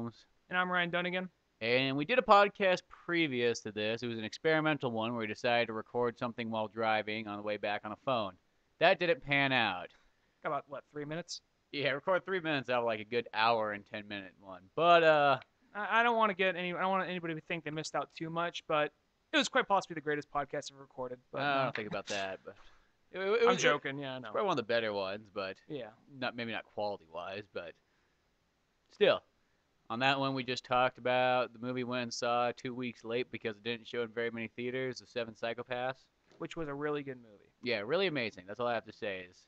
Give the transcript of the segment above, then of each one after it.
Holmes. And I'm Ryan Dunigan. And we did a podcast previous to this. It was an experimental one where we decided to record something while driving on the way back on a phone. That didn't pan out. Got about, what, 3 minutes? Yeah, record 3 minutes out of like a good hour and 10-minute one. But I don't want to get any. I don't want anybody to think they missed out too much, but it was quite possibly the greatest podcast ever recorded. But I no, don't think about that. But I'm joking. Yeah, I it's know. probably one of the better ones, but Yeah. maybe not quality wise, but still. On that one, we just talked about the movie we went and saw 2 weeks late because it didn't show in very many theaters. The Seven Psychopaths. Which was a really good movie. Yeah, really amazing. That's all I have to say. Is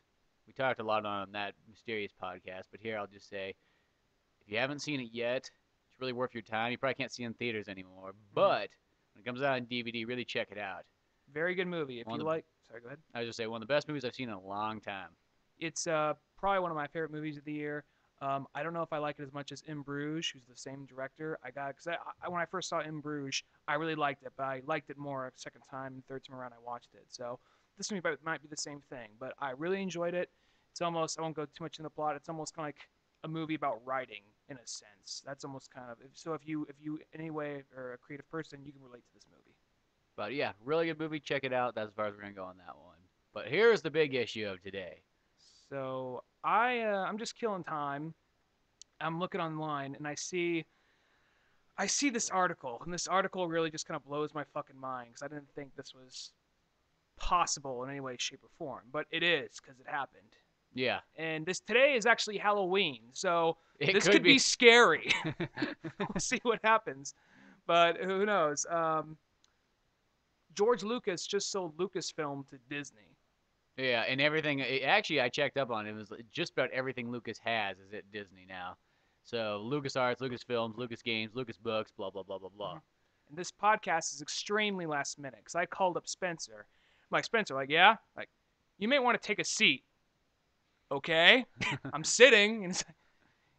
we talked a lot on that mysterious podcast, but here I'll just say, if you haven't seen it yet, it's really worth your time. You probably can't see it in theaters anymore, but when it comes out on DVD, really check it out. Very good movie. If One you of the- like, sorry, go ahead. I was just say one of the best movies I've seen in a long time. It's probably one of my favorite movies of the year. I don't know if I like it as much as In Bruges, who's the same director. Because when I first saw In Bruges, I really liked it, but I liked it more a second time and third time around I watched it. So this movie might be the same thing, but I really enjoyed it. It's almost, I won't go too much in the plot. It's almost kind of like a movie about writing in a sense. That's almost kind of, so if you in any way are a creative person, you can relate to this movie. But yeah, really good movie. Check it out. That's as far as we're gonna go on that one. But here's the big issue of today. So I'm just killing time. I'm looking online and I see this article, and this article really just kind of blows my fucking mind because I didn't think this was possible in any way, shape, or form, but it is because it happened. Yeah, And this today is actually Halloween, so it this could could be be scary. We'll see what happens, but who knows? George Lucas just sold Lucasfilm to Disney. Yeah, and everything. Actually, I checked up on it. It was just about everything Lucas has is at Disney now. So LucasArts, Lucasfilms, Lucas Games, Lucas Books, blah blah blah blah blah. And this podcast is extremely last minute because I called up Spencer. I'm like, Spencer, like, yeah, like, you may want to take a seat. Okay, I'm sitting, and it's like,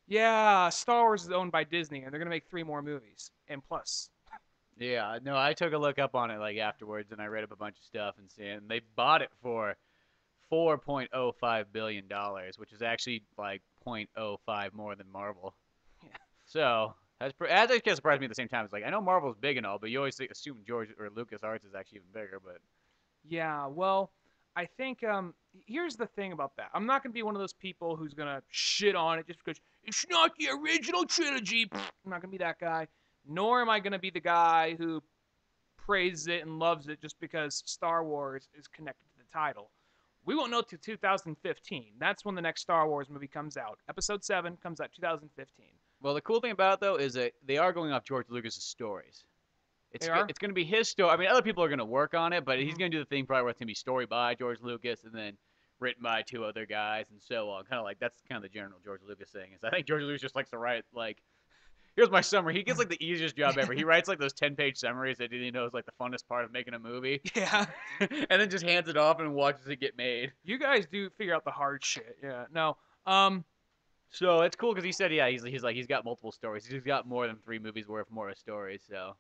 yeah, Star Wars is owned by Disney, and they're gonna make 3 more movies, and plus, Yeah, no, I took a look up on it like afterwards, and I read up a bunch of stuff and they bought it for $4.05 billion, which is actually like .05 more than Marvel. yeah, So that kind of surprised me at the same time. It's like I know Marvel's big and all, but you always assume George or LucasArts is actually even bigger. But yeah. Well, I think here's the thing about that. I'm not gonna be one of those people who's gonna shit on it just because it's not the original trilogy. I'm not gonna be that guy. Nor am I gonna be the guy who praises it and loves it just because Star Wars is connected to the title. We won't know till 2015. That's when the next Star Wars movie comes out. Episode 7 comes out 2015. well, the cool thing about it though is that they are going off George Lucas's stories. They are? It's going to be his story. I mean, other people are going to work on it, but he's Mhm. going to do the thing probably where it's going to be story by George Lucas and then written by 2 other guys and so on. Kind of like that's kind of the general George Lucas thing. Is I think George Lucas just likes to write like, here's my summary. He gets like the easiest job ever. He writes like those 10-page summaries that he knows like the funnest part of making a movie, Yeah. and then just hands it off and watches it get made. You guys do figure out the hard shit. Yeah. No. Um So it's cool because he said, yeah, he's like he's got multiple stories. He's got more than 3 movies worth more of stories. So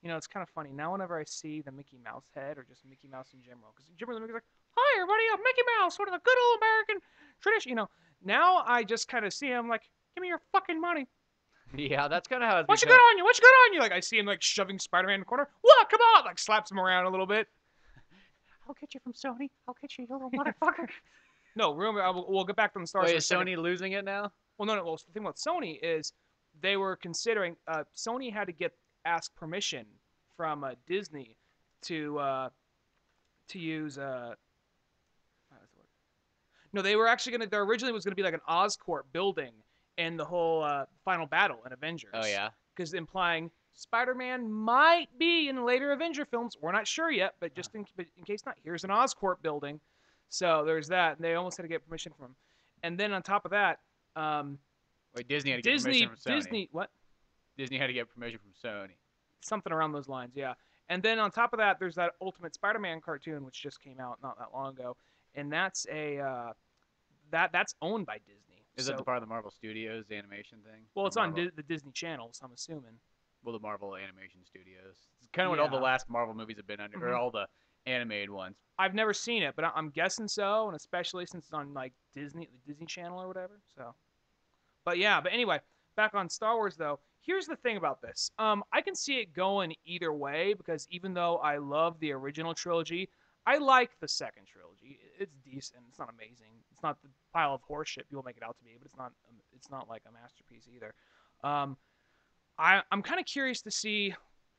it's kind of funny. Now whenever I see the Mickey Mouse head or just Mickey Mouse in general, because Jimmy the Mickey's like, "Hi everybody, I'm Mickey Mouse, one of the good old American tradition." Now I just kind of see him like, "Give me your fucking money. yeah, that's kind of how it's What you become. got on you? What you got on you?" Like I see him like shoving Spider-Man in the corner. What? Come on! Like slaps him around a little bit. I'll get you from Sony. I'll get you, you little motherfucker. No, we'll get back to the stars. Wait, for a is second. Sony losing it now? Well, no. Well, the thing about Sony is they were considering. Sony had to ask permission from Disney to use. No, they were actually gonna. There originally was gonna be like an Oscorp building in the whole final battle in Avengers. Oh yeah. Because implying Spider-Man might be in later Avenger films. We're not sure yet, but just but in case not, here's an Oscorp building. So there's that. And they almost had to get permission from him. And then on top of that, Wait, Disney had to get permission from Sony. Disney, what? Disney had to get permission from Sony. Something around those lines, yeah. And then on top of that, there's that Ultimate Spider-Man cartoon which just came out not that long ago, and that's that's owned by Disney. Is so, that the part of the Marvel Studios animation thing? Well, Or it's on Marvel- the Disney Channel, so I'm assuming. Well, the Marvel Animation Studios. It's kind of what all the Yeah. last Marvel movies have been under, or Mhm. all the animated ones. I've never seen it, but I'm guessing so, and especially since it's on like the Disney Channel or whatever. So, but yeah, but anyway, back on Star Wars though. Here's the thing about this. I can see it going either way because even though I love the original trilogy, I like the second trilogy. It's decent. It's not amazing. It's not the pile of horseshit people make it out to be, but it's not. It's not like a masterpiece either. Um, I'm kind of curious to see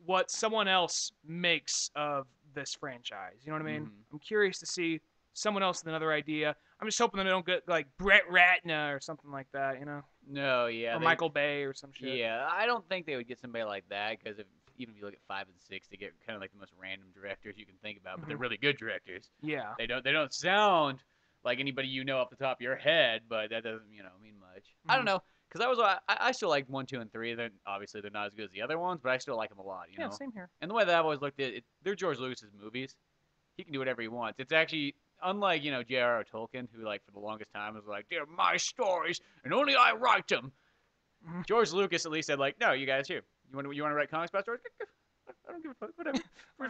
what someone else makes of this franchise. You know what I mean? Hmm. I'm curious to see someone else with another idea. I'm just hoping they don't get like Brett Ratner or something like that. You know, No, yeah, or Michael Bay or some shit. yeah, I don't think they would get somebody like that because even if you look at 5 and 6, they get kind of like the most random directors you can think about, but they're Hmm. really good directors. Yeah. They don't sound like anybody you know off the top of your head, but that doesn't mean much. I don't Hmm. know because I still like 1, 2, and 3. They're obviously they're not as good as the other ones, but I still like them a lot. Yeah. Same here. And the way that I've always looked at it, they're George Lucas's movies. He can do whatever he wants. It's actually unlike J.R.R. Tolkien, who like for the longest time was like they're my stories and only I write them. Hmm. George Lucas at least said like, no, you guys here. You want to write comics about stories? I don't give a fuck. Whatever.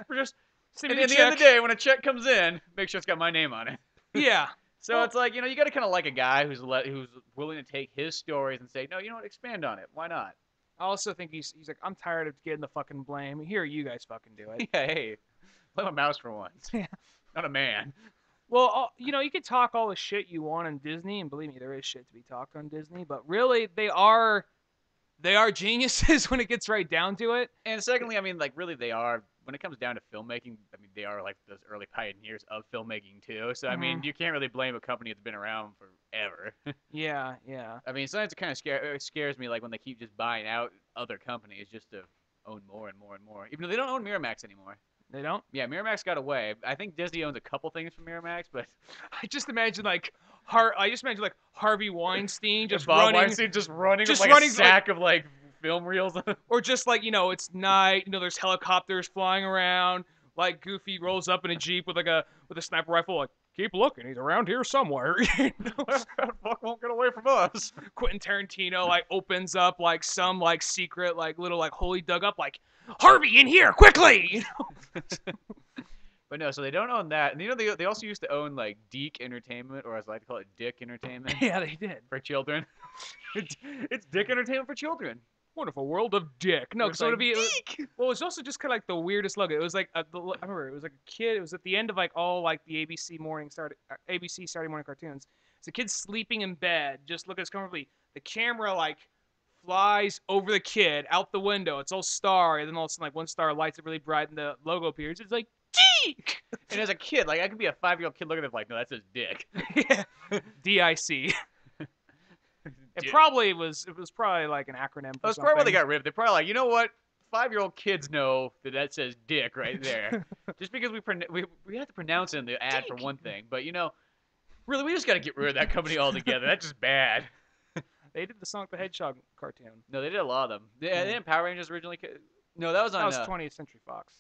We're just Send at me the the end of the check. day when a check comes in, make sure it's got my name on it. Yeah. So Well, it's like you got to kind of like a guy who's willing to take his stories and say, no, you know what, expand on it. Why not? I also think he's like, I'm tired of getting the fucking blame. Here, you guys fucking do it. Yeah, hey, play my mouse for once, Yeah. not a man. Well, you can talk all the shit you want on Disney, and believe me, there is shit to be talked on Disney. But really, they are geniuses when it gets right down to it. And secondly, I mean, like really, they are when it comes down to filmmaking. I mean, they are like those early pioneers of filmmaking too. So I Hmm. mean, you can't really blame a company that's been around forever. Yeah, yeah. I mean, sometimes it kind of scares me, like when they keep just buying out other companies just to own more and more and more. Even though they don't own Miramax anymore. They don't. Yeah, Miramax got away. I think Disney owns a couple things from Miramax, but I just imagine like I just imagine like Harvey Weinstein just Bob running, Weinstein just running with just like a running like, sack of like film reels. or just like it's night. There's helicopters flying around. Like Goofy rolls up in a jeep with a sniper rifle. Like, keep looking, he's around here somewhere. Fuck won't get away from us. Quentin Tarantino like opens up like some like secret like little like hole he dug up like Harvey in here quickly. But no, so they don't own that. And they also used to own like Deke Entertainment, or as I like to call it, Dick Entertainment Yeah, they did. for children. It's Dick Entertainment for children. Wonderful world of Dick. No, It's so like, it'd be. Deke! Well, it was also just kind of like the weirdest logo. It was like I remember it was like a kid. It was at the end of like all like the ABC Saturday morning cartoons. It's a kid sleeping in bed, just looking as comfortably. The camera like flies over the kid out the window. It's all star, and then all of a sudden like one star lights up really bright, and the logo appears. It's like Deke. And as a kid, like I could be a 5-year-old kid looking at it like, no, that says Dick. Yeah. DIC. It probably was. It was probably like an acronym. That's probably why they got rid of it. They're probably like, you know what? 5-year-old kids know that says Dick right there. Just because we have to pronounce it in the ad for one thing, but really, we just got to get rid of that company altogether. That's just bad. They did the Sonic the Hedgehog cartoon. No, they did a lot of them. They didn't Power Rangers originally. No, that was on. That was 20th Century Fox,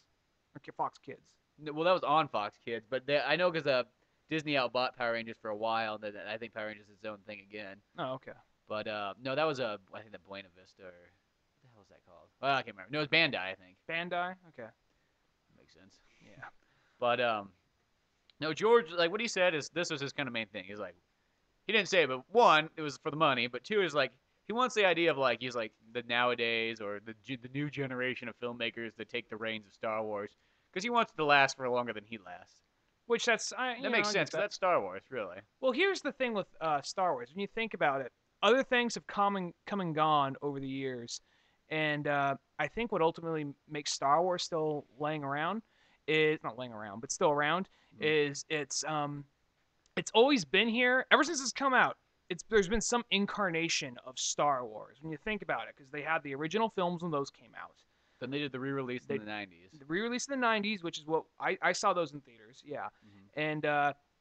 or Fox Kids. Well, that was on Fox Kids, but I know because Disney outbought Power Rangers for a while, and then I think Power Rangers is its own thing again. Oh, okay. But no, that was I think the Buena Vista, or what the hell was that called? Well, I can't remember. No, it was Bandai, I think. Bandai. Okay. Makes sense. Yeah. But no, George, like what he said is this was his kind of main thing. He's like, he didn't say it, but one, it was for the money, but two is like he wants the idea of like he's like the nowadays or the new generation of filmmakers that take the reins of Star Wars because he wants it to last for longer than he lasts. Which that Makes sense because that's Star Wars, really. Well, here's the thing with Star Wars. When you think about it, other things have come and gone over the years, and I think what ultimately makes Star Wars still laying around is not laying around, but still around is it's always been here ever since it's come out. There's been some incarnation of Star Wars when you think about it because they had the original films when those came out. Then they did the re-release in the 90s. The re-release in the 90s, which is what I saw those in theaters, yeah. And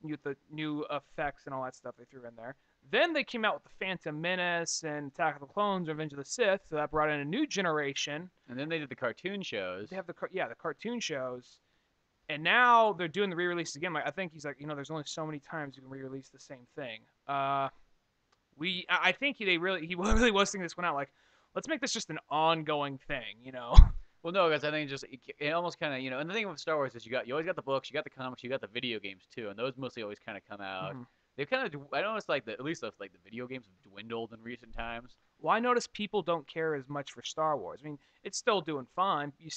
with the new effects and all that stuff they threw in there. Then they came out with the Phantom Menace and Attack of the Clones, Revenge of the Sith, so that brought in a new generation. And then they did the cartoon shows. They have the cartoon shows, and now they're doing the re-releases again. Like I think he's like, there's only so many times you can re-release the same thing. I think he really was thinking this one out. Like, let's make this just an ongoing thing, Well, no, guys, I think it almost kind of, and the thing with Star Wars is you always got the books, you got the comics, you got the video games too, and those mostly always kind of come out. They've kind of, I noticed at least the video games have dwindled in recent times. Well, I notice people don't care as much for Star Wars. I mean, it's still doing fine. You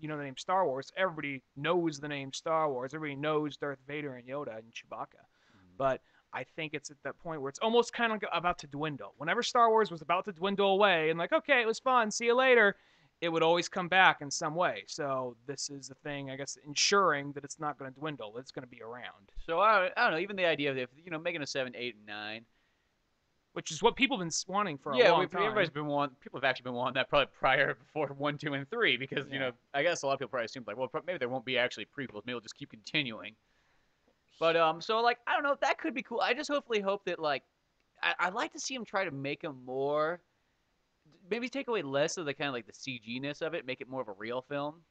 know the name Star Wars. Everybody knows the name Star Wars. Everybody knows Darth Vader and Yoda and Chewbacca. Mhm. But I think it's at that point where it's almost kind of about to dwindle. Whenever Star Wars was about to dwindle away and like, okay, it was fun, see you later, it would always come back in some way. So this is the thing, I guess, ensuring that it's not going to dwindle. It's going to be around, So I don't know. Even the idea of if making a 7, 8, and 9. which is what people have been wanting for a Yeah, long time. everybody's been wanting. People have actually been wanting that probably prior before 1, 2, and 3 because Yeah. I guess a lot of people probably assumed like, well, maybe there won't be actually prequels. Maybe it'll just keep continuing. But so like I don't know. That could be cool. I just hopefully hope that like I'd like to see him try to make them more. Maybe take away less of the kind of like the CG ness of it, make it more of a real film.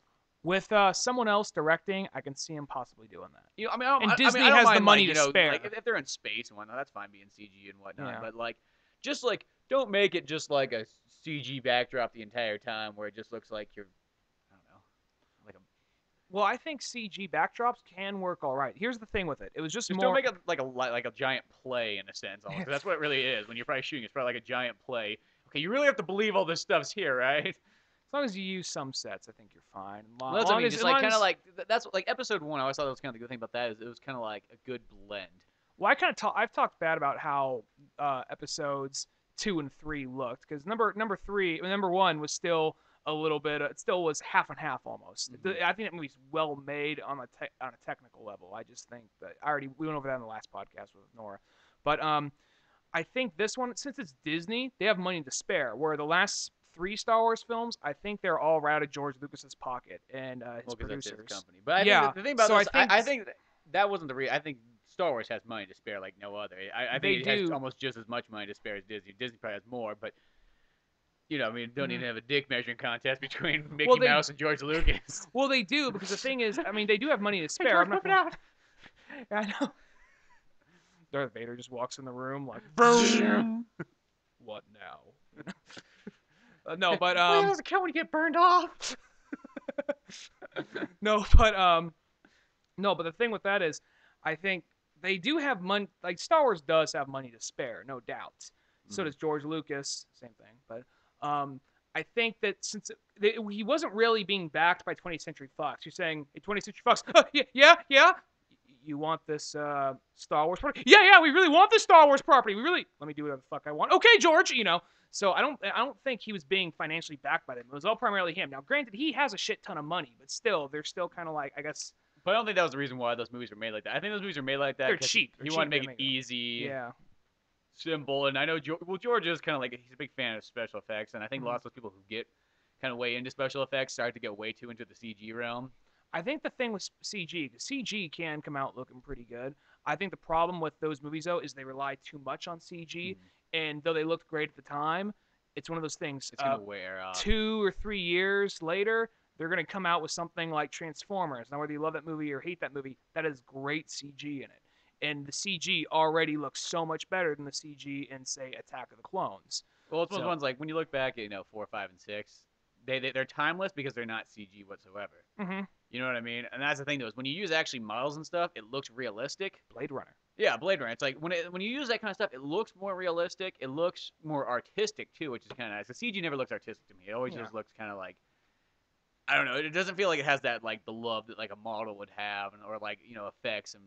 With someone else directing, I can see him possibly doing that. I mean, And I Disney mean, I don't has the mind money like to spare. like if they're in space and whatnot, that's fine being CG and whatnot. Yeah. But like, just like don't make it just like a CG backdrop the entire time where it just looks like you're, I don't know, like a. Well, I think CG backdrops can work all right. Here's the thing with it. It was just Just more. don't make it like a giant play in a sense. Almost, 'cause that's what it really is when you're probably shooting. It's probably like a giant play. Okay, you really have to believe all this stuff's here, right? As long as you use some sets, I think you're fine. Well, that's what I mean. Just like kind of like that's like episode 1. I always thought that was kind of the good thing about that is it was kind of like a good blend. Well, I've talked bad about how episodes 2 and 3 looked because number 1 was still a little bit. It still was half and half almost. Mhm. I think that movie's well made on a technical level. I just think that we went over that in the last podcast with Nora, but I think this one, since it's Disney, they have money to spare. Where the last 3 Star Wars films, I think they're all right out of George Lucas's pocket and his producers. That's his company. But I Yeah, think the thing about so this, I think I think that wasn't the real. I think Star Wars has money to spare like no other. I They think it has do. almost just as much money to spare as Disney. Disney probably has more, but I mean, don't need Mhm. to have a dick measuring contest between Mickey Well, they Mouse and George Lucas. well they do because the thing is, I mean, they do have money to Hey, spare. George, I'm not whip it gonna- out. I know. Darth Vader just walks in the room like, boom. What now? No, but Well, it doesn't count when you get burned off. no, but the thing with that is, I think they do have money. Like Star Wars does have money to spare, no doubt. So Mhm. does George Lucas, same thing. But I think that since he wasn't really being backed by 20th Century Fox, you're saying, hey, 20th Century Fox, yeah. You want this Star Wars property? Yeah, we really want this Star Wars property. Let me do whatever the fuck I want. Okay, George, So I don't think he was being financially backed by them. It was all primarily him. Now, granted, he has a shit ton of money, but still, they're still kind of like, I guess. But I don't think that was the reason why those movies were made like that. I think those movies are made like that. They're 'cause cheap. He They're wanted to cheap, make they it make easy, Yeah. simple, and I know George is kind of like he's a big fan of special effects, and I think Mhm. lots of people who get kind of way into special effects start to get way too into the CG realm. I think the thing with CG, because CG can come out looking pretty good. I think the problem with those movies, though, is they rely too much on CG. Mhm. And though they looked great at the time, it's one of those things. It's gonna wear off. 2 or 3 years later, they're going to come out with something like Transformers. Now, whether you love that movie or hate that movie, that has great CG in it. And the CG already looks so much better than the CG in, say, Attack of the Clones. Well, it's one of So- the ones like when you look back at 4, 5, and 6, they're timeless because they're not CG whatsoever. Mm-hmm. You know what I mean? And that's the thing though is when you use actually models and stuff, it looks realistic. Blade Runner. Yeah, Blade Runner. It's like when you use that kind of stuff, it looks more realistic. It looks more artistic too, which is kind of nice. The CG never looks artistic to me. It always Yeah. just looks kind of like I don't know. It doesn't feel like it has that like the love that like a model would have, or like effects and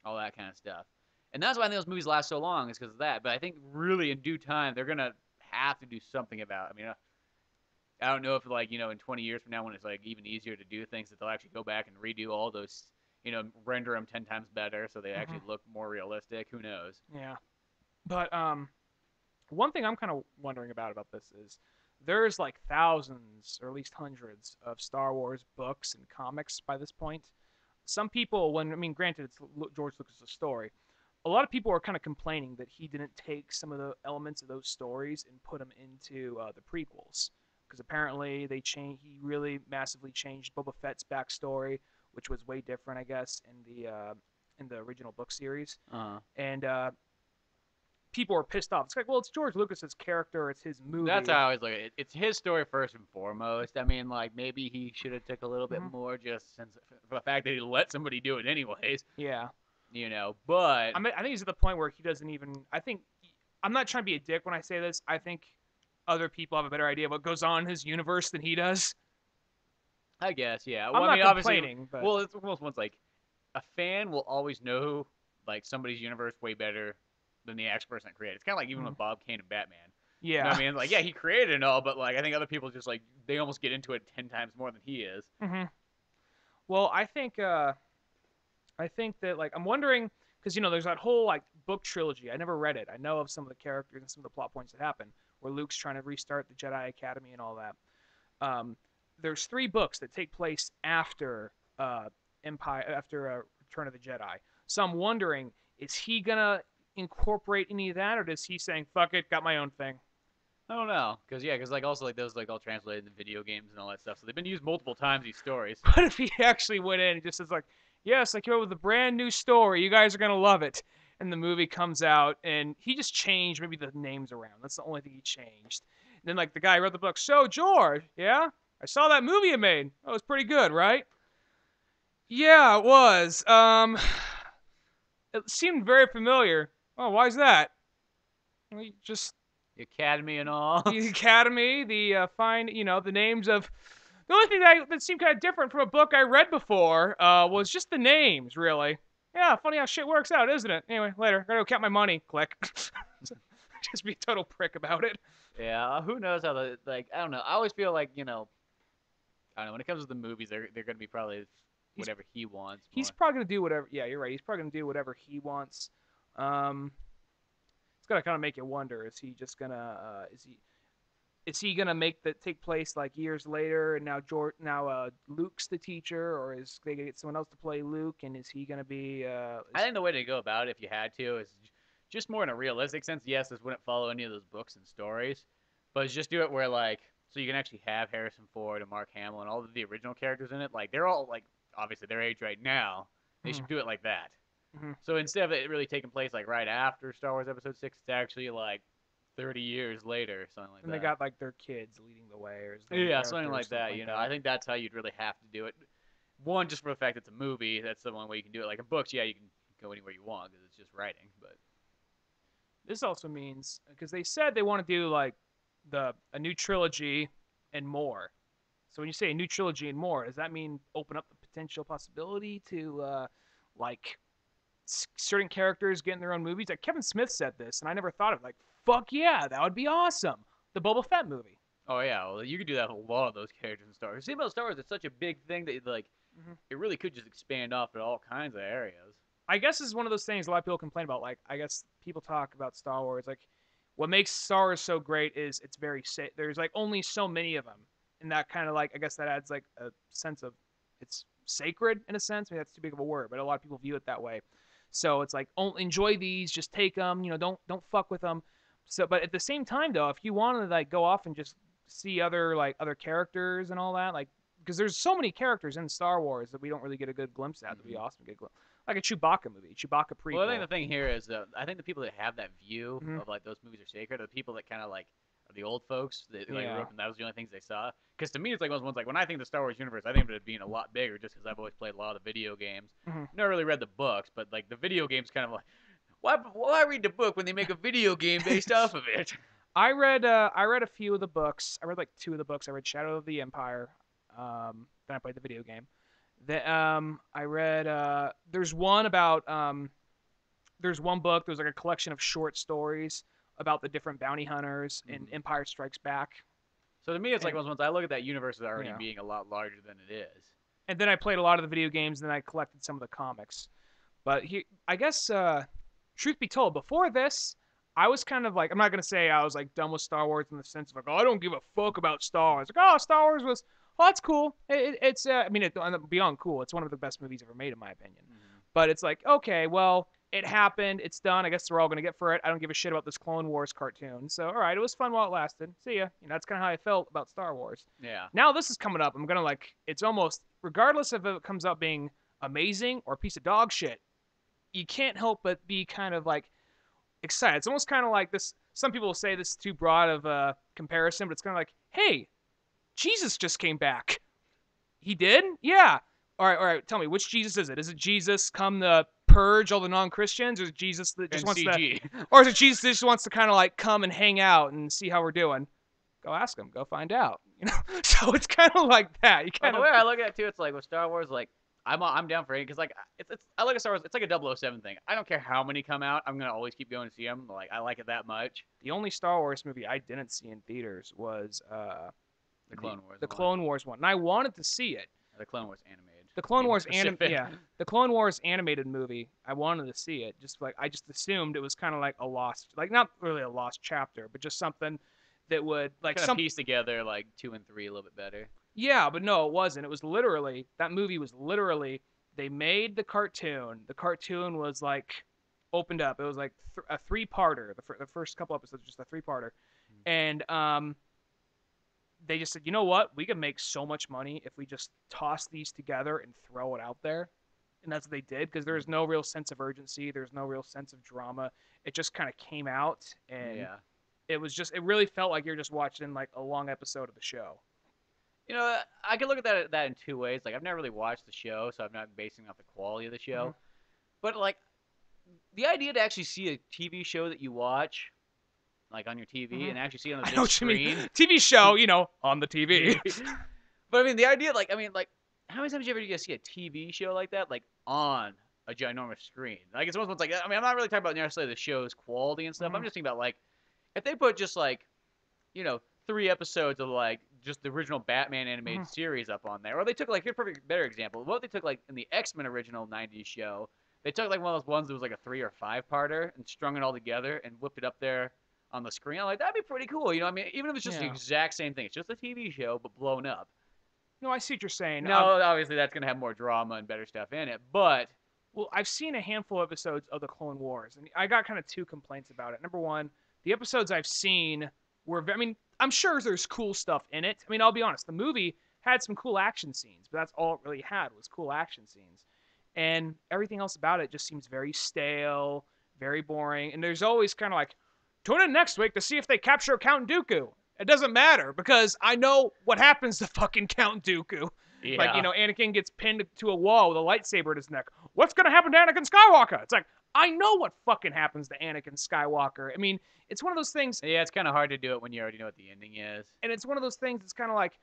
all that kind of stuff. And that's why I think those movies last so long is because of that. But I think really in due time they're gonna have to do something about. I mean, I don't know if like in 20 years from now when it's like even easier to do things that they'll actually go back and redo all those render them 10 times better so they actually look more realistic. Who knows? Yeah. But one thing I'm kind of wondering about this is there's like thousands or at least hundreds of Star Wars books and comics by this point. Some people, granted it's George Lucas' story, a lot of people are kind of complaining that he didn't take some of the elements of those stories and put them into the prequels because apparently he really massively changed Boba Fett's backstory, which was way different, I guess, in the original book series. And people are pissed off. It's like, well, it's George Lucas's character, it's his movie. That's how I always look at it. It's his story first and foremost. I mean, like maybe he should have took a little bit more just since for the fact that he let somebody do it anyways. Yeah. But I think he's at the point where he doesn't even. I'm not trying to be a dick when I say this. I think other people have a better idea of what goes on in his universe than he does. I guess, yeah. I'm Well, I not mean, obviously, complaining, but well, it's almost one's like a fan will always know like somebody's universe way better than the actual person that created. It's kind of like even mm, with Bob Kane and Batman. You know what yeah. I mean? Like, yeah, he created it and all, but like I think other people just like they almost get into it 10 times more than he is. hmm Well, I think that like I'm wondering because there's that whole like book trilogy. I never read it. I know of some of the characters and some of the plot points that happen where Luke's trying to restart the Jedi Academy and all that. Um, there's 3 books that take place after Return of the Jedi. So I'm wondering, is he gonna incorporate any of that, or does he saying fuck it, got my own thing? I don't know, cause yeah, cause like also like those like all translated in video games and all that stuff. So they've been used multiple times these stories. What if he actually went in and just says like, yes, I came up with a brand new story. You guys are gonna love it. And the movie comes out, and he just changed maybe the names around. That's the only thing he changed. And then like the guy who wrote the book, so George, yeah, I saw that movie you made. That was pretty good, right? Yeah, it was. It seemed very familiar. Oh, why's that? Just The Academy and all. the Academy, the fine, the names of. The only thing that seemed kind of different from a book I read before was just the names, really. Yeah, funny how shit works out, isn't it? Anyway, later. Gotta go count my money. Click. Just be a total prick about it. Yeah, who knows how the like I don't know. I always feel like I don't know when it comes to the movies, they're gonna be probably whatever he wants. He's More. probably gonna do whatever. Yeah, you're right. He's probably gonna do whatever he wants. It's gonna kind of make you wonder: is he just gonna is he gonna make that take place like years later, and now Luke's the teacher, or is they gonna get someone else to play Luke, and is he gonna be? I think the way to go about it, if you had to, is just more in a realistic sense. Yes, this wouldn't follow any of those books and stories, but just do it where like so you can actually have Harrison Ford and Mark Hamill and all of the original characters in it. Like they're all like obviously their age right now. They should do it like that. Mhm. So instead of it really taking place like right after Star Wars Episode 6, it's actually like 30 years later, or something like And that. they got like their kids leading the way, or Yeah, something like that. I think that's how you'd really have to do it. One, just for the fact it's a movie, that's the one way you can do it. Like in books, yeah, you can go anywhere you want because it's just writing. But This also means because they said they want to do like a new trilogy and more. So when you say a new trilogy and more, does that mean open up the potential possibility to like certain characters getting their own movies? Like Kevin Smith said this, and I never thought of it. Like fuck yeah, that would be awesome. The Boba Fett movie. oh yeah, well you could do that with a lot of those characters in Star Wars. See about Star Wars, it's such a big thing that like it really could just expand off to all kinds of areas. I guess this is one of those things a lot of people complain about. Like, I guess people talk about Star Wars. Like, what makes Star Wars so great is it's very safe. There's like only so many of them, and that kind of like I guess that adds like a sense of it's sacred in a sense. Maybe that's too big of a word, but a lot of people view it that way. So it's like, oh, enjoy these, just take them. Don't fuck with them. So, but at the same time though, if you want to like go off and just see other characters and all that, like because there's so many characters in Star Wars that we don't really get a good glimpse at. That'd be awesome to get a glimpse like a Chewbacca movie, Chewbacca prequel. Well, I think the thing here is I think the people that have that view Mhm. of like those movies are sacred are the people that kind of like are the old folks that like Yeah. grew up and that was the only things they saw. Because to me, it's like those ones like when I think of the Star Wars universe, I think of it being a lot bigger just because I've always played a lot of the video games. Mhm. Never really read the books, but like the video games kind of like why read the book when they make a video game based off of it? I read a few of the books. I read like 2 of the books. I read Shadow of the Empire. Then I played the video game. I read there's one about there's one book. There's like a collection of short stories about the different bounty hunters in Empire Strikes Back. So to me, it's like And- those ones I look at that universe as already Yeah. being a lot larger than it is. And then I played a lot of the video games. And then I collected some of the comics. But I guess truth be told, before this, I was kind of like I'm not gonna say I was like done with Star Wars in the sense of like I don't give a fuck about Star Wars. Like Star Wars was that's cool. It's I mean beyond cool. It's one of the best movies ever made in my opinion. But it's like okay, well it happened. It's done. I guess they're all gonna get for it. I don't give a shit about this Clone Wars cartoon. So all right, it was fun while it lasted. See ya. That's kind of how I felt about Star Wars. Yeah. Now this is coming up. I'm gonna like it's almost regardless if it comes out being amazing or a piece of dog shit. You can't help but be kind of like excited. It's almost kind of like this. Some people will say this is too broad of a comparison, but it's kind of like, hey, Jesus just came back. He did? Yeah. All right. Tell me, which Jesus is it? Is it Jesus come to purge all the non-Christians, or is it Jesus that just wants CG. to, or is it Jesus that just wants to kind of like come and hang out and see how we're doing? Go ask him. Go find out. So it's kind of like that. You Well, kind the of way I look at it too, it's like with Star Wars, like I'm down for it because like it's I look at Star Wars, it's like a 007 thing. I don't care how many come out, I'm gonna always keep going to see them. Like I like it that much. the only Star Wars movie I didn't see in theaters was The Clone Wars, the one. Clone Wars one, and I wanted to see it. The Clone Wars animated. The Clone Wars specific. the Clone Wars animated movie. I wanted to see it. Just like I just assumed it was kind of like a lost, like not really a lost chapter, but just something that would like Kind of piece together like 2 and 3 a little bit better. Yeah, but no, it wasn't. It was literally that movie was literally they made the cartoon. The cartoon was like opened up. It was like a three-parter. The first couple episodes just a three-parter, and they just said, you know what? We can make so much money if we just toss these together and throw it out there. And that's what they did because there's no real sense of urgency. There's no real sense of drama. It just kind of came out and it was just, it really felt like you're just watching like a long episode of the show. You know, I can look at that in two ways. Like I've never really watched the show, so I'm not basing off the quality of the show. Mm-hmm. But like the idea to actually see a TV show that you watch like on your TV and actually see it on the big screen. TV show, on the TV. But I mean, the idea, like, how many times did you ever see a TV show like that, like, on a ginormous screen? Like, it's almost like, I mean, I'm not really talking about necessarily the show's quality and stuff. I'm just thinking about, like, if they put just, like, 3 episodes of, like, just the original Batman animated series up on there. Or they took, like, here's a perfect, better example. What they took, like, in the X-Men original 90s show, they took, like, one of those ones that was, like, a 3 or 5-parter and strung it all together and whipped it up there on the screen. I'm like, that'd be pretty cool. I mean, even if it's just the exact same thing. It's just a TV show, but blown up. No, I see what you're saying. No, obviously that's going to have more drama and better stuff in it, but... Well, I've seen a handful of episodes of the Clone Wars, and I got kind of 2 complaints about it. Number one, the episodes I've seen were... I mean, I'm sure there's cool stuff in it. I mean, I'll be honest. The movie had some cool action scenes, but that's all it really had was cool action scenes. And everything else about it just seems very stale, very boring, and there's always kind of like... Tune in next week to see if they capture Count Dooku. It doesn't matter because I know what happens to fucking Count Dooku. Yeah. Like, Anakin gets pinned to a wall with a lightsaber at his neck. What's going to happen to Anakin Skywalker? It's like, I know what fucking happens to Anakin Skywalker. I mean, it's one of those things. Yeah, it's kind of hard to do it when you already know what the ending is. And it's one of those things that's kind of like,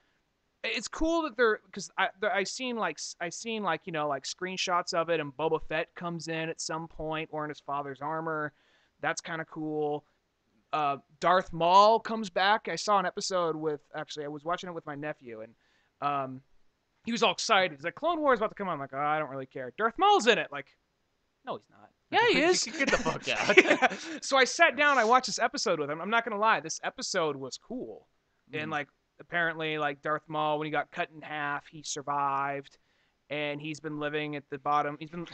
it's cool that they're, because I seen like screenshots of it, and Boba Fett comes in at some point wearing his father's armor. That's kind of cool. Darth Maul comes back. I saw an episode I was watching it with my nephew, and he was all excited. He's like, Clone Wars about to come on. I'm like, oh, I don't really care. Darth Maul's in it. Like, no, he's not. Yeah, he is. Get the fuck out. So I sat down, I watched this episode with him. I'm not going to lie. This episode was cool. And, like, apparently, like, Darth Maul, when he got cut in half, he survived. And he's been living at the bottom. He's been...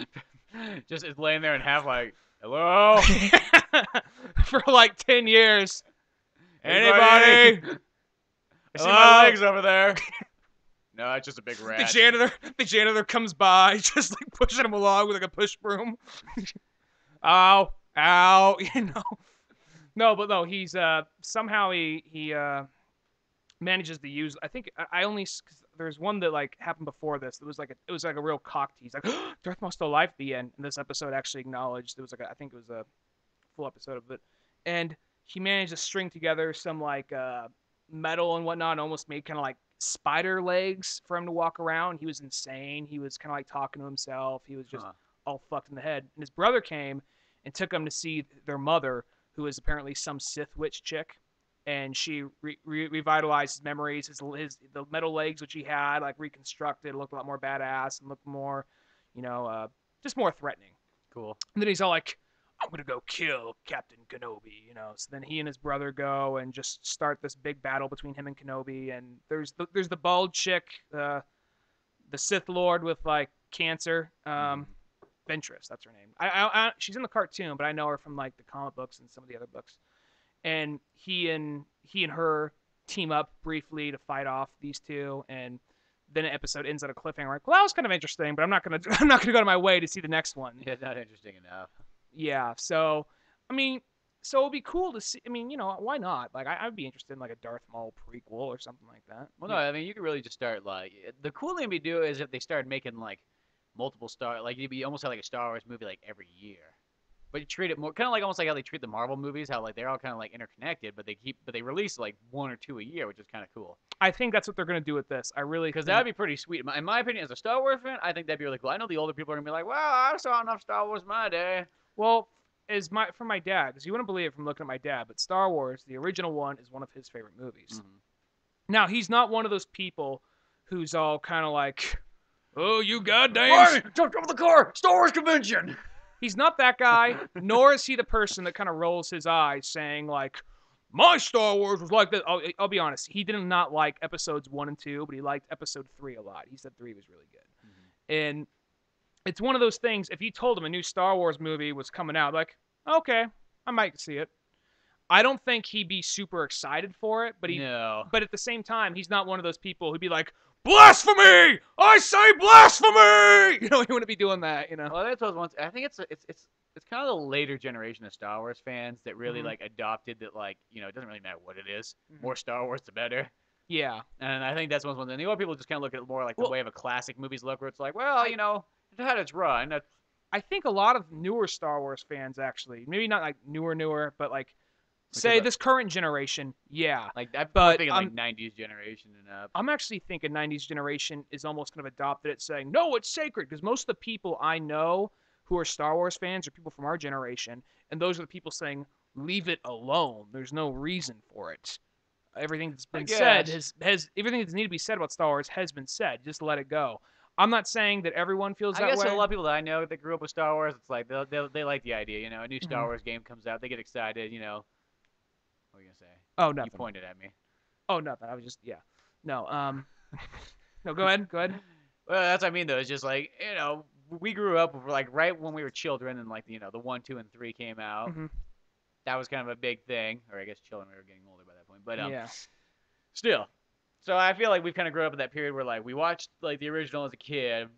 Just is laying there in half like, hello? For like 10 years. Anybody? I see my legs over there. No, it's just a big rat. The janitor comes by, just like pushing him along with like a push broom. Ow, No, but no, he's somehow he manages to use. I think I only there's one that like happened before this. It was like a real cock tease. Like Darth Maul's still alive at the end, and this episode actually acknowledged it was like I think it was a full episode of it, and he managed to string together some like metal and whatnot, and almost made kind of like spider legs for him to walk around. He was insane. He was kind of like talking to himself. He was just all fucked in the head. And his brother came and took him to see their mother, who is apparently some Sith witch chick. And she revitalized his memories. The metal legs which he had, like reconstructed, looked a lot more badass and looked more, just more threatening. Cool. And then he's all like, I'm going to go kill Captain Kenobi, So then he and his brother go and just start this big battle between him and Kenobi. And there's the bald chick, the Sith Lord with, like, cancer. Ventress, that's her name. She's in the cartoon, but I know her from, like, the comic books and some of the other books. And he and her team up briefly to fight off these two. And then an episode ends on a cliffhanger. Like, well, that was kind of interesting, but I'm not gonna go to my way to see the next one. Yeah, not interesting enough. Yeah, so, I mean, so it'd be cool to see. I mean, why not? Like, I'd be interested in, like, a Darth Maul prequel or something like that. Well, no, I mean, you could really just start, like, the cool thing we do is if they started making, like, multiple like, you'd be almost have, like, a Star Wars movie, like, every year. but you treat it more kind of like almost like how they treat the Marvel movies, how like they're all kind of like interconnected, but they release like 1 or 2 a year, which is kind of cool. I think that's what they're gonna do with this. I really Because think. that'd be pretty sweet. In my opinion, as a Star Wars fan, I think that'd be really cool. I know the older people are gonna be like, "Well, I saw enough Star Wars in my day." Well, from my dad, because you wouldn't believe it from looking at my dad, but Star Wars, the original one, is one of his favorite movies. Mm-hmm. Now he's not one of those people who's all kind of like, "Oh, you goddamn." Right, jump over the car, Star Wars convention. He's not that guy, nor is he the person that kind of rolls his eyes saying like, "My Star Wars was like this." I'll be honest, he did not like episodes 1 and 2, but he liked episode 3 a lot. He said 3 was really good, and it's one of those things. If you told him a new Star Wars movie was coming out, like, okay, I might see it. I don't think he'd be super excited for it, but No. but at the same time, he's not one of those people who'd be like, "Blasphemy! I say blasphemy!" You know, he wouldn't be doing that. You know. Well, that's what I was once. I think it's kind of the later generation of Star Wars fans that really like adopted that like it doesn't really matter what it is. More Star Wars, the better. Yeah. And I think that's one. And the older people just kind of look at it more like the Well, way of a classic movies look, where it's like, well, it had its run. I think a lot of newer Star Wars fans actually, maybe not like newer, but like say this current generation, yeah. Like I'm But thinking like '90s generation and up. I'm actually thinking 90s generation is almost kind of adopted it, saying, no, it's sacred. Because most of the people I know who are Star Wars fans are people from our generation. And those are the people saying, leave it alone. There's no reason for it. Everything that's been said has everything that's needed to be said about Star Wars has been said. Just let it go. I'm not saying that everyone feels that way. I guess a lot of people that I know that grew up with Star Wars, it's like they like the idea. A new Star Wars game comes out, they get excited. What are you gonna say? Oh, nothing. You pointed at me. Oh, nothing. I was just No. No. Go ahead. Well, that's what I mean though. It's just like we grew up like right when we were children, and like the 1, 2, and 3 came out. Mm-hmm. That was kind of a big thing, or I guess children we were getting older by that point. But yeah. Still. So I feel like we've kind of grew up in that period where like we watched like the original as a kid,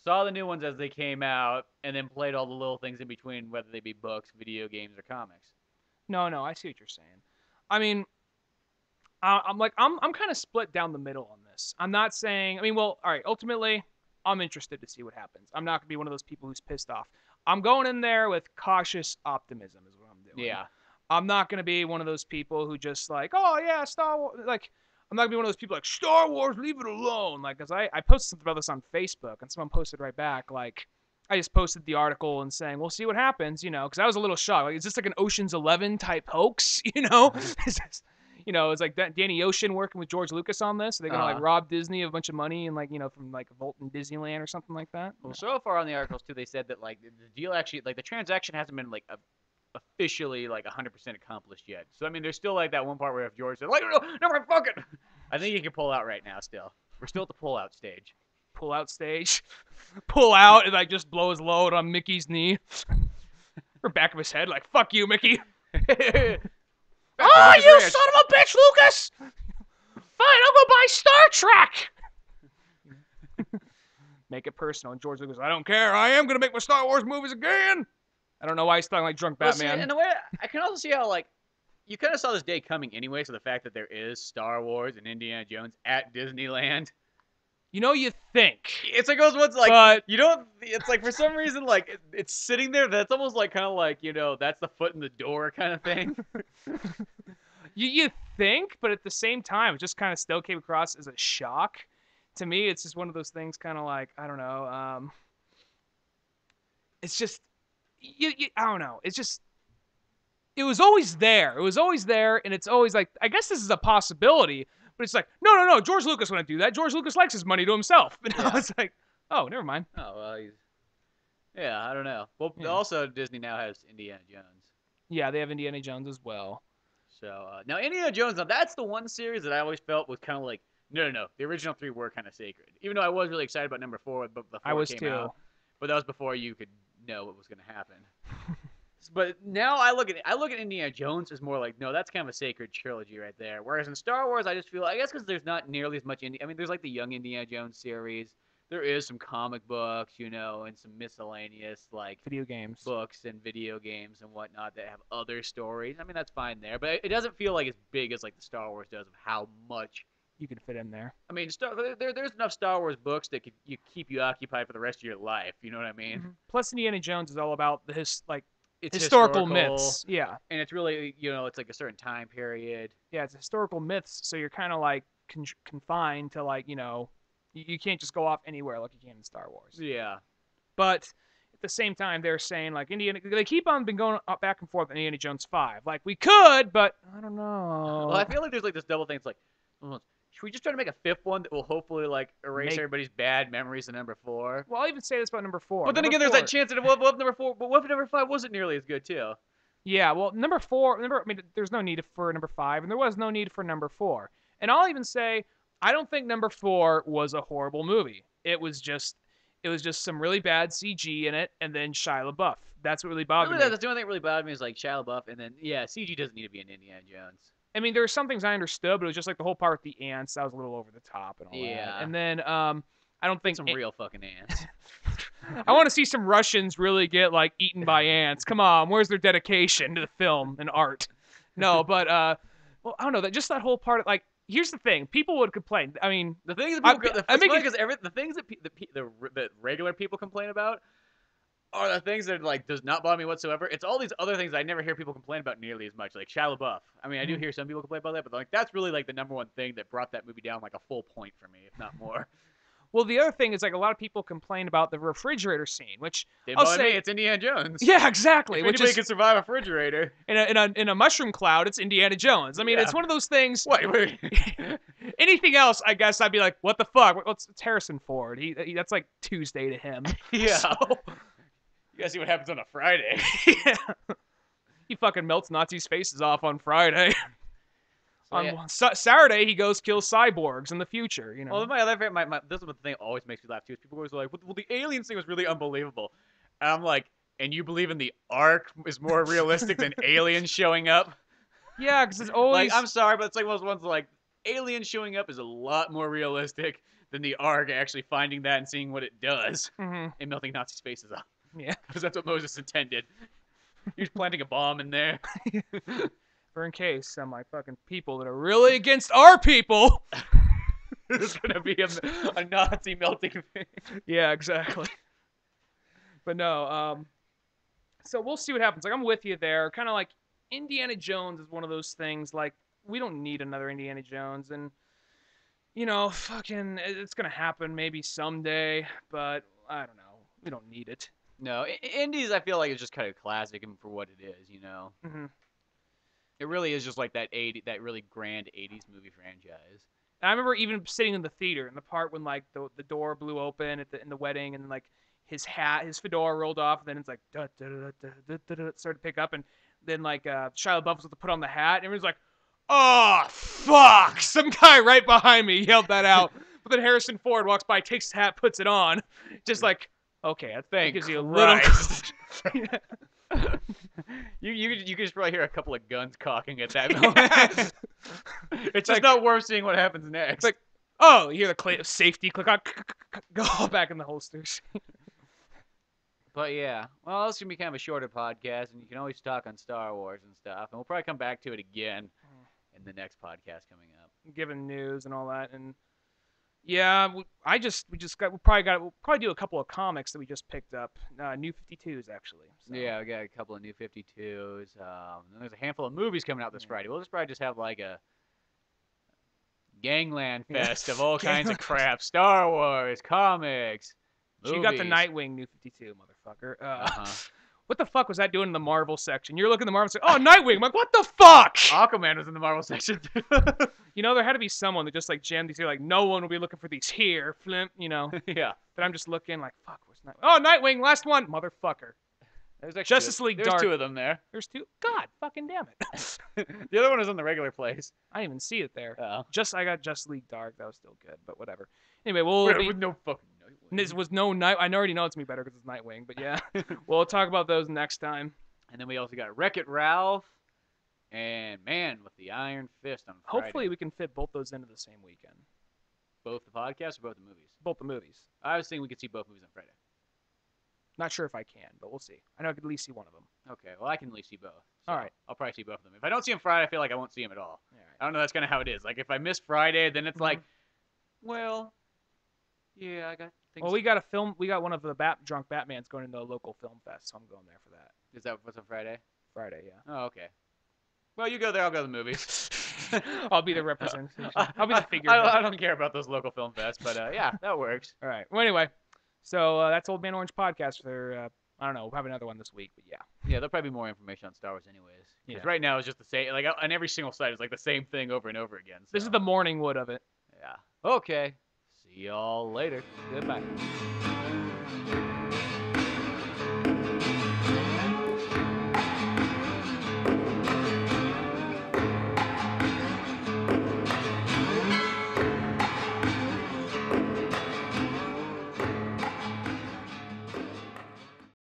saw the new ones as they came out, and then played all the little things in between, whether they be books, video games, or comics. No, I see what you're saying. I mean, I'm kind of split down the middle on this. I'm not saying. I mean, well, all right. Ultimately, I'm interested to see what happens. I'm not gonna be one of those people who's pissed off. I'm going in there with cautious optimism, is what I'm doing. Yeah. I'm not gonna be one of those people who just like, oh yeah, Star Wars. Like, I'm not gonna be one of those people like Star Wars, leave it alone. Like, cause I posted something about this on Facebook, and someone posted right back like. I just posted the article and saying, we'll see what happens, because I was a little shocked. Like, is this like an Ocean's 11 type hoax, it's like Danny Ocean working with George Lucas on this. Are they going to like rob Disney of a bunch of money and like, from like a vault in Disneyland or something like that? Well, so far on the articles too, they said that like the deal actually, like the transaction hasn't been like officially like 100% accomplished yet. So I mean, there's still like that one part where if George said like, no, fuck it. I think he can pull out right now. Still, we're still at the pull out stage. Pull out stage, pull out and like just blow his load on Mickey's knee or back of his head, like fuck you, Mickey. Oh, you son of a bitch, Lucas! Fine, I'll go buy Star Trek. Make it personal. And George Lucas, I don't care. I am gonna make my Star Wars movies again. I don't know why he's talking like drunk Batman. Well, see, in a way, I can also see how like you kind of saw this day coming anyway. So the fact that there is Star Wars and Indiana Jones at Disneyland. You think. It's like those ones like, but you don't, it's like for some reason, like, it's sitting there, that's almost like kind of like, that's the foot in the door kind of thing. You think, but at the same time, it just kind of still came across as a shock. To me, it's just one of those things kind of like, I don't know, it's just, I don't know, it's just, it was always there. It was always there, and it's always like, I guess this is a possibility. But it's like, no, George Lucas wouldn't do that. George Lucas likes his money to himself. And I was like, oh, never mind. Oh, well, I don't know. Well, also, Disney now has Indiana Jones. Yeah, they have Indiana Jones as well. So, now Indiana Jones, now that's the one series that I always felt was kind of like, no. The original 3 were kind of sacred. Even though I was really excited about number 4, but before I was it came too. out. But that was before you could know what was going to happen. But now I look at Indiana Jones as more like, no, that's kind of a sacred trilogy right there. Whereas in Star Wars, I just feel, I guess because there's not nearly as much I mean, there's like the Young Indiana Jones series. There is some comic books, and some miscellaneous like video games, books and video games and whatnot that have other stories. I mean, that's fine there, but it doesn't feel like as big as like the Star Wars does of how much you can fit in there. I mean, there's enough Star Wars books that could keep you occupied for the rest of your life. You know what I mean? Mm-hmm. Plus, Indiana Jones is all about it's historical historical, myths. Yeah. and it's really, it's like a certain time period. Yeah, it's historical myths, so you're kind of like confined to like, you can't just go off anywhere like you can in Star Wars. Yeah. But at the same time, they're saying like they keep on been going up back and forth on Indiana Jones 5. Like we could, but I don't know. Well, I feel like there's like this double thing. It's like, should we just try to make a fifth one that will hopefully like erase everybody's bad memories of number 4? Well, I'll even say this about number 4. But then number again, there's 4, that chance that what if number 4, but what if number 5 wasn't nearly as good too? Yeah, well, number 4, I mean, there's no need for number 5, and there was no need for number 4. And I'll even say, I don't think number 4 was a horrible movie. It was just some really bad CG in it, and then Shia LaBeouf. That's what really bothered me. That's the only thing that really bothered me is like Shia LaBeouf, and then CG doesn't need to be in Indiana Jones. I mean, there were some things I understood, but it was just like the whole part with the ants. That was a little over the top and all that. And then I don't think some real fucking ants. I want to see some Russians really get like eaten by ants. Come on, where's their dedication to the film and art? No, but well, I don't know. That whole part of, like, here's the thing: people would complain. I mean, the thing is, the things that the regular people complain about are the things that like does not bother me whatsoever. It's all these other things I never hear people complain about nearly as much, like Shia LaBeouf. I mean, I do hear some people complain about that, but like that's really like the number one thing that brought that movie down like a full point for me, if not more. Well, the other thing is like a lot of people complain about the refrigerator scene, which I'll say it's Indiana Jones. Yeah, exactly. If anybody can survive a refrigerator in a mushroom cloud, it's Indiana Jones. I mean, it's one of those things. Wait. Anything else, I guess I'd be like, what the fuck? It's Harrison Ford. He that's like Tuesday to him. Yeah. So, you gotta see what happens on a Friday. Yeah. He fucking melts Nazis' faces off on Friday. On Saturday, he goes kill cyborgs in the future. Well, my other favorite, this is the thing that always makes me laugh too. Is people always like, "Well, the aliens thing was really unbelievable," and I'm like, "And you believe in the Ark is more realistic than aliens showing up?" Yeah, because it's always like, I'm sorry, but it's like one of those ones like aliens showing up is a lot more realistic than the Ark actually finding that and seeing what it does and melting Nazis' faces off. Yeah, because that's what Moses intended. He was planting a bomb in there. For in case some like fucking people that are really against our people. There's gonna be a Nazi melting face. Yeah, exactly. But no, so we'll see what happens. Like, I'm with you there. Kind of like Indiana Jones is one of those things. Like, we don't need another Indiana Jones, and fucking, it's gonna happen maybe someday. But I don't know. We don't need it. No, Indies I feel like is just kind of classic and for what it is. Mm-hmm. It really is just like that really grand '80s movie franchise. I remember even sitting in the theater in the part when like the door blew open in the wedding, and like his fedora rolled off, and then it's like started to pick up, and then like Shia LaBeouf was to put on the hat, and everyone's like, "Oh fuck!" Some guy right behind me yelled that out, but then Harrison Ford walks by, takes his hat, puts it on, just like, okay, that gives you a little. You could just probably hear a couple of guns cocking at that moment. It's just not worth seeing what happens next. It's like, oh, you hear the safety click on, go back in the holsters. But yeah, well, it's gonna be kind of a shorter podcast, and you can always talk on Star Wars and stuff, and we'll probably come back to it again in the next podcast coming up, given news and all that, and yeah, we'll probably do a couple of comics that we just picked up, New 52s actually. So. Yeah, we got a couple of New 52s. And there's a handful of movies coming out this Friday. We'll probably just have like a gangland fest of all kinds of crap: Star Wars, comics. So you got the Nightwing New 52, motherfucker. What the fuck was that doing in the Marvel section? You're looking at the Marvel section. Oh, Nightwing! I'm like, what the fuck? Aquaman was in the Marvel section. There had to be someone that just like jammed these here. Like, no one will be looking for these here, Flimp. Yeah. But I'm just looking like, fuck, where's Nightwing? Oh, Nightwing, last one, motherfucker. There's actually Justice League There's Dark. 2 of them there. There's 2. God, fucking damn it. The other one is in the regular place. I didn't even see it there. Oh. I got Justice League Dark. That was still good, but whatever. Anyway, with no fucking Nightwing. This was no night. I already know it's gonna be better because it's Nightwing. But yeah, we'll talk about those next time. And then we also got Wreck-It Ralph and Man with the Iron Fist on Friday. Hopefully, we can fit both those into the same weekend. Both the podcasts or both the movies? Both the movies. I was thinking we could see both movies on Friday. Not sure if I can, but we'll see. I know I could at least see one of them. Okay, well, I can at least see both. So all right. I'll probably see both of them. If I don't see them Friday, I feel like I won't see them at all. All right. I don't know. That's kind of how it is. Like, if I miss Friday, then it's like, well, yeah, Well, we got one of the drunk Batmans going to the local film fest, so I'm going there for that. Is that what's on Friday? Friday, yeah. Oh, okay. Well, you go there. I'll go to the movies. I'll be the representation. I'll be the figurehead. I don't care about those local film fests, but yeah, that works. All right. Well, anyway, so that's Old Man Orange podcast for. I don't know. We'll have another one this week, but yeah. Yeah, there'll probably be more information on Star Wars, anyways. Because right now it's just the same. Like on every single site, it's like the same thing over and over again. So. This is the morning wood of it. Yeah. Okay. See y'all later. Goodbye.